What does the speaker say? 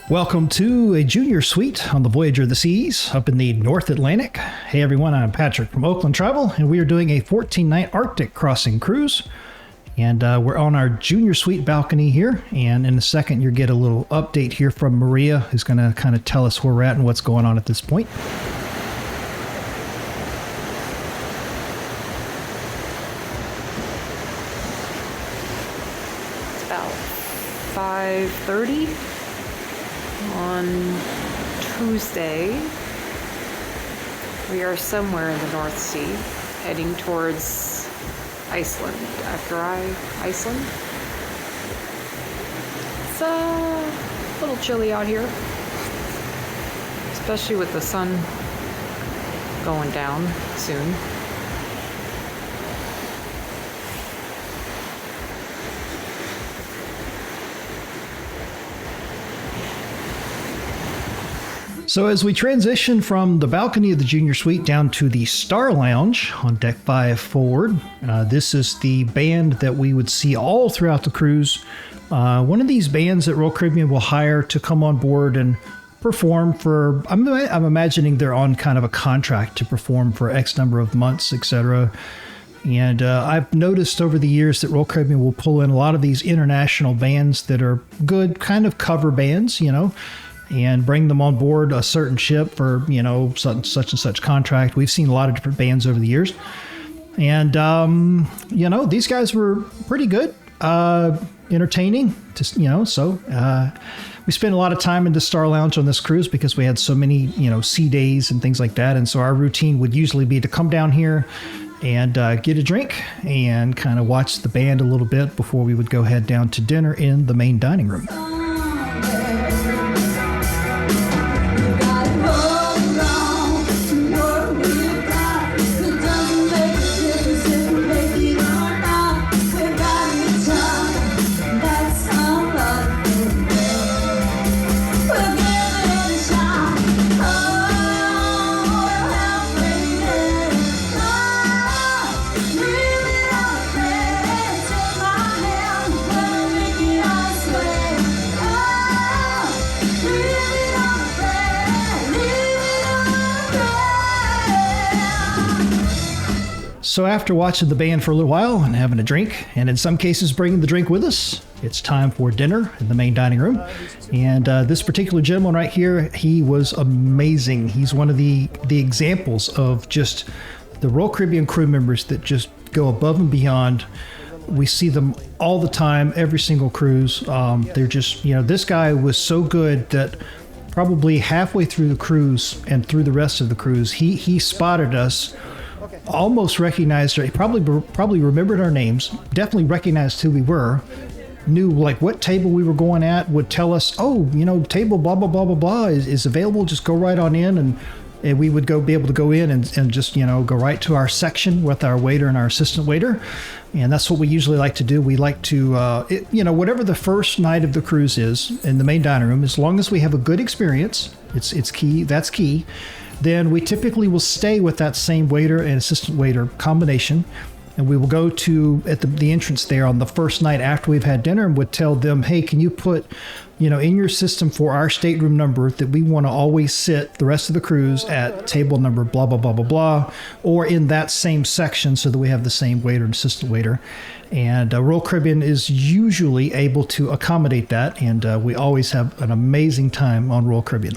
Welcome to a junior suite on the Voyager of the Seas up in the North Atlantic. Hey everyone, I'm Patrick from Oakland Travel, and we are doing a 14-night Arctic crossing cruise. And we're on our junior suite balcony here, and in a second you'll get a little update here from Maria, who's going to kind of tell us where we're at and what's going on at this point. It's about 5:30 on Tuesday. We are somewhere in the North Sea, heading towards Iceland, Iceland. It's a little chilly out here, especially with the sun going down soon. So as we transition from the balcony of the junior suite down to the Star Lounge on Deck 5 forward, this is the band that we would see all throughout the cruise. One of these bands that Royal Caribbean will hire to come on board and perform for, I'm imagining they're on kind of a contract to perform for X number of months, etc. And I've noticed over the years that Royal Caribbean will pull in a lot of these international bands that are good kind of cover bands, you know, and bring them on board a certain ship for, you know, such and such contract. We've seen a lot of different bands over the years. And, you know, these guys were pretty good, entertaining, so we spent a lot of time in the Star Lounge on this cruise because we had so many, sea days and things like that. And so our routine would usually be to come down here and get a drink and kind of watch the band a little bit before we would go head down to dinner in the main dining room. So after watching the band for a little while and having a drink, and in some cases bringing the drink with us, it's time for dinner in the main dining room. And this particular gentleman right here, he was amazing. He's one of the examples of just the Royal Caribbean crew members that just go above and beyond. We see them all the time, every single cruise. They're just, this guy was so good that probably halfway through the cruise and through the rest of the cruise, he spotted us. Almost recognized her. He probably remembered our names, definitely recognized who we were, knew like what table we were going at, would tell us, table blah, blah, blah, blah, blah is available. Just go right on in. And we would be able to go in and just, go right to our section with our waiter and our assistant waiter. And that's what we usually like to do. We like to, whatever the first night of the cruise is in the main dining room, as long as we have a good experience, it's key. That's key. Then we typically will stay with that same waiter and assistant waiter combination. And we will go to at the entrance there on the first night after we've had dinner and would tell them, hey, can you put, in your system for our stateroom number that we want to always sit the rest of the cruise at table number blah, blah, blah, blah, blah, or in that same section so that we have the same waiter and assistant waiter. And Royal Caribbean is usually able to accommodate that. And we always have an amazing time on Royal Caribbean.